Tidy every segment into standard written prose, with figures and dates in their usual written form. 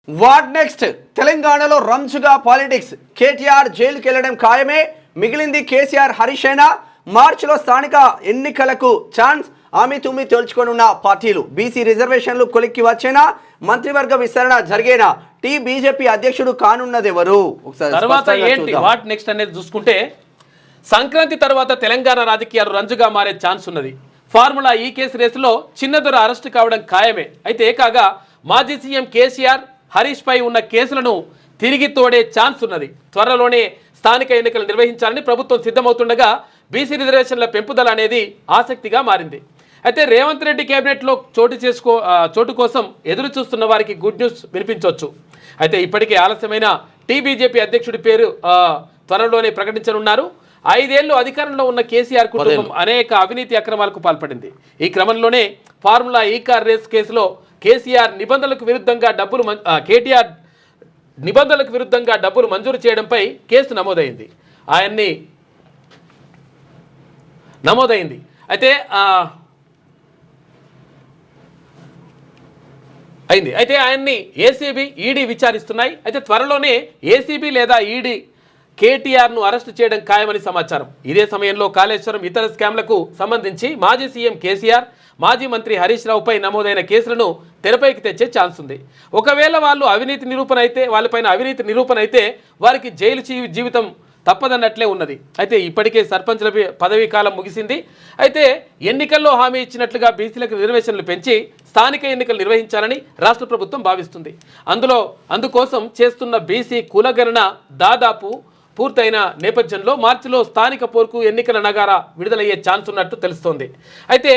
What next? తెలంగాణలో రంజుగా politics. KTR జైలుకి వెళ్ళడం ఖాయమే. మిగిలింది కేసీఆర్ హరీషేనా. మార్చిలో స్థానిక ఎన్నికలకు ఛాన్స్. ఆమె తుమ్మి తేల్చుకొనున్న పార్టీలు. బీసీ రిజర్వేషన్లు కొలిక్కి వచ్చేనా? మంత్రివర్గ విస్తరణ జరిగేనా? బీజేపీ అధ్యక్షుడు కానున్నది ఎవరు? తర్వాత ఏంటి వాట్ నెక్స్ట్ అనేది చూసుకుంటే, సంక్రాంతి తర్వాత తెలంగాణ రాజకీయాలు రంజుగా మారే ఛాన్స్ ఉన్నది. ఫార్ములా ఈ కేసు రేసులో చిన్నదొర అరెస్టు కావడం ఖాయమే. అయితే కాగా మాజీ సీఎం కేసీఆర్ హరీష్ పై ఉన్న కేసులను తిరిగి తోడే ఛాన్స్ ఉన్నది. త్వరలోనే స్థానిక ఎన్నికలు నిర్వహించాలని ప్రభుత్వం సిద్ధమవుతుండగా బీసీ రిజర్వేషన్ల పెంపుదల అనేది ఆసక్తిగా మారింది. అయితే రేవంత్ రెడ్డి కేబినెట్లో చోటు కోసం ఎదురు చూస్తున్న వారికి గుడ్ న్యూస్ వినిపించవచ్చు. అయితే ఇప్పటికే ఆలస్యమైన బీజేపీ అధ్యక్షుడి పేరు త్వరలోనే ప్రకటించనున్నారు. 5 ఏళ్లు అధికారంలో ఉన్న కేసీఆర్ కుటుంబం అనేక అవినీతి అక్రమాలకు పాల్పడింది. ఈ క్రమంలోనే ఫార్ములా ఈ కార్ రేస్ కేసులో కేటీఆర్ నిబంధనలకు విరుద్ధంగా డబ్బులు మంజూరు చేయడంపై కేసు నమోదైంది. అయితే ఆయన్ని ఏసీబీ ఈడీ విచారిస్తున్నాయి. అయితే త్వరలోనే ఏసీబీ లేదా ఈడీ కేటీఆర్ను అరెస్టు చేయడం ఖాయమని సమాచారం. ఇదే సమయంలో కాళేశ్వరం ఇతర స్కామ్లకు సంబంధించి మాజీ సీఎం కేసీఆర్, మాజీ మంత్రి హరీష్ రావుపై నమోదైన కేసులను తెరపైకి తెచ్చే ఛాన్స్ ఉంది. ఒకవేళ వాళ్ళపైన అవినీతి నిరూపణ అయితే వారికి జైలు జీవితం తప్పదన్నట్లే ఉన్నది. అయితే ఇప్పటికే సర్పంచ్ల పదవీ కాలం ముగిసింది. అయితే ఎన్నికల్లో హామీ ఇచ్చినట్లుగా బీసీలకు రిజర్వేషన్లు పెంచి స్థానిక ఎన్నికలు నిర్వహించాలని రాష్ట్ర ప్రభుత్వం భావిస్తుంది. అందుకోసం చేస్తున్న బీసీ కులగణన దాదాపు పూర్తయిన నేపథ్యంలో మార్చిలో స్థానిక పోరుకు ఎన్నికల నగారా విడుదలయ్యే ఛాన్స్ ఉన్నట్టు తెలుస్తోంది. అయితే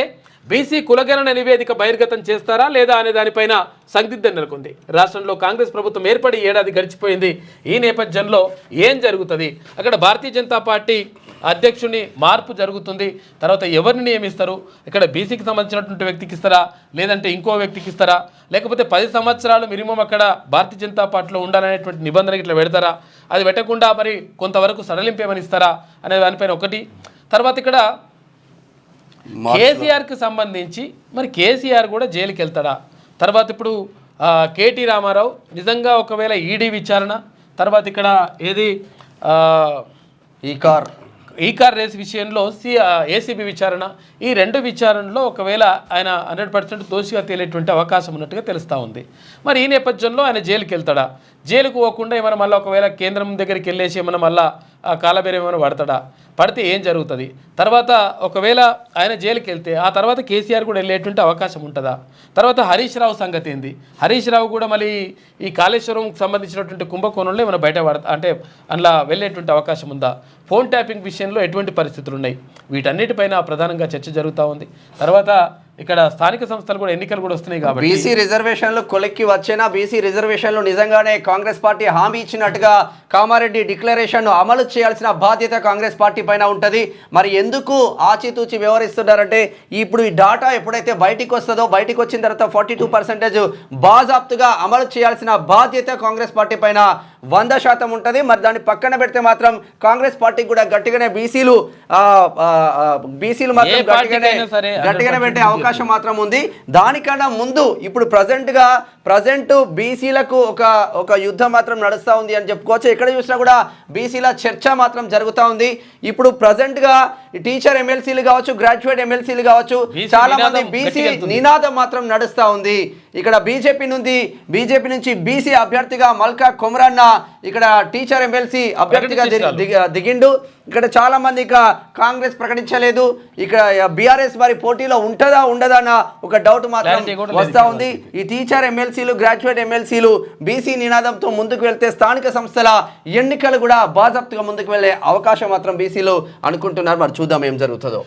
బీసీ కులగణన నివేదిక బహిర్గతం చేస్తారా లేదా అనే దానిపైన సందిగ్ధం నెలకొంది. రాష్ట్రంలో కాంగ్రెస్ ప్రభుత్వం ఏర్పడి ఏడాది గడిచిపోయింది. ఈ నేపథ్యంలో ఏం జరుగుతుంది? అక్కడ భారతీయ జనతా పార్టీ అధ్యక్షుని మార్పు జరుగుతుంది. తర్వాత ఎవరిని నియమిస్తారు? ఇక్కడ బీసీకి సంబంధించినటువంటి వ్యక్తికి ఇస్తారా, లేదంటే ఇంకో వ్యక్తికి ఇస్తారా, లేకపోతే 10 సంవత్సరాలు మినిమం అక్కడ భారతీయ జనతా పార్టీలో ఉండాలనేటువంటి నిబంధన ఇట్లా పెడతారా? అది పెట్టకుండా మరి కొంతవరకు సడలింపేమని ఇస్తారా అనే దానిపైన ఒకటి. తర్వాత ఇక్కడ కేసీఆర్కి సంబంధించి మరి కేసీఆర్ కూడా జైలుకి వెళ్తాడా? తర్వాత ఇప్పుడు కేటీ రామారావు నిజంగా ఒకవేళ ఈడీ విచారణ, తర్వాత ఇక్కడ ఏది ఈ కార్ రేస్ విషయంలో ఏసీబీ విచారణ, ఈ 2 విచారణలో ఒకవేళ ఆయన 100% దోషిగా తేలేటువంటి అవకాశం ఉన్నట్టుగా తెలుస్తూ ఉంది. మరి ఈ నేపథ్యంలో ఆయన జైలుకి వెళ్తాడా? జైలుకు పోకుండా ఏమైనా మళ్ళీ ఒకవేళ కేంద్రం దగ్గరికి వెళ్ళేసి ఏమైనా మళ్ళీ కాలబేర ఏమైనా పడతాడా? పడితే ఏం జరుగుతుంది? తర్వాత ఒకవేళ ఆయన జైలుకి వెళ్తే ఆ తర్వాత కేసీఆర్ కూడా వెళ్ళేటువంటి అవకాశం ఉంటుందా? తర్వాత హరీష్ రావు సంగతి ఏంది? హరీష్ రావు కూడా మళ్ళీ ఈ కాళేశ్వరంకి సంబంధించినటువంటి కుంభకోణంలో ఏమైనా అంటే అందులో వెళ్ళేటువంటి అవకాశం ఉందా? ఫోన్ ట్యాపింగ్ విషయంలో ఎటువంటి పరిస్థితులు ఉన్నాయి? వీటన్నిటిపైన ప్రధానంగా చర్చ జరుగుతూ ఉంది. తర్వాత ఇక్కడ స్థానిక సంస్థలు కూడా ఎన్నికలు కూడా వస్తున్నాయి కాబట్టి బీసీ రిజర్వేషన్లు కొలిక్కి వచ్చేనా? బీసీ రిజర్వేషన్లు నిజంగానే కాంగ్రెస్ పార్టీ హామీ ఇచ్చినట్టుగా కామారెడ్డి డిక్లరేషన్ను అమలు చేయాల్సిన బాధ్యత కాంగ్రెస్ పార్టీ పైన ఉంటుంది. మరి ఎందుకు ఆచితూచి వ్యవహరిస్తున్నారంటే ఇప్పుడు ఈ డాటా ఎప్పుడైతే బయటికి వస్తుందో, బయటికి వచ్చిన తర్వాత 42% బాజాప్తుగా అమలు చేయాల్సిన బాధ్యత కాంగ్రెస్ పార్టీ పైన 100% ఉంటుంది. మరి దాన్ని పక్కన పెడితే మాత్రం కాంగ్రెస్ పార్టీకి కూడా గట్టిగానే బీసీలు మాత్రం గట్టిగానే పెట్టే అవకాశం మాత్రం ఉంది. దానికన్నా ముందు ఇప్పుడు ప్రజెంట్ బీసీలకు ఒక యుద్ధం మాత్రం నడుస్తూ ఉంది అని చెప్పుకోవచ్చు. ఎక్కడ చూసినా కూడా బీసీల చర్చ మాత్రం జరుగుతూ ఉంది. ఇప్పుడు ప్రజెంట్గా టీచర్ ఎమ్మెల్సీలు కావచ్చు, గ్రాడ్యుయేట్ ఎమ్మెల్సీలు కావచ్చు, చాలా మంది బీసీ నినాదం మాత్రం నడుస్తూ ఉంది. ఇక్కడ బీజేపీ నుంచి బీసీ అభ్యర్థిగా మల్కా కొమరన్న ఇక్కడ టీచర్ ఎమ్మెల్సీ అభ్యర్థిగా దిగిండు. ఇక్కడ చాలా మంది ఇక కాంగ్రెస్ ప్రకటించలేదు. ఇక్కడ బీఆర్ఎస్ వారి పోటీలో ఉండదా అన్న ఒక డౌట్ మాత్రం వస్తూ ఉంది. ఈ టీచర్ ఎమ్మెల్సీలు, గ్రాడ్యుయేట్ ఎమ్మెల్సీలు బీసీ నినాదంతో ముందుకు వెళ్తే స్థానిక సంస్థల ఎన్నికలు కూడా బాజాప్తుగా ముందుకు వెళ్లే అవకాశం మాత్రం బీసీలు అనుకుంటున్నారు. మరి చూద్దాం ఏం జరుగుతుందో.